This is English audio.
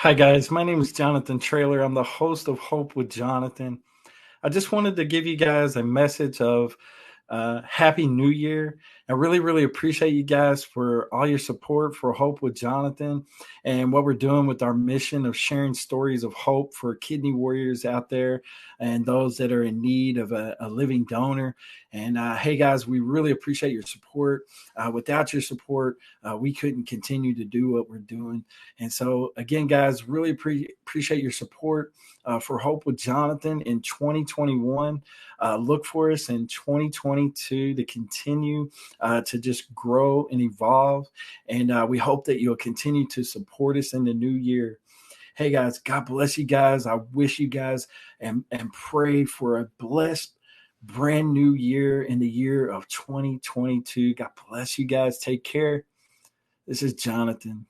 Hi, guys. My name is Jonathan Trailer. I'm the host of Hope with Jonathan. I just wanted to give you guys a message of Happy New Year. I really, really appreciate you guys for all your support for Hope with Jonathan and what we're doing with our mission of sharing stories of hope for kidney warriors out there and those that are in need of a living donor. And hey, guys, we really appreciate your support. Without your support, we couldn't continue to do what we're doing. And so, again, guys, really appreciate your support for Hope with Jonathan in 2021. Look for us in 2022 to continue to just grow and evolve. And we hope that you'll continue to support us in the new year. Hey, guys, God bless you guys. I wish you guys and pray for a blessed brand new year in the year of 2022. God bless you guys. Take care. This is Jonathan.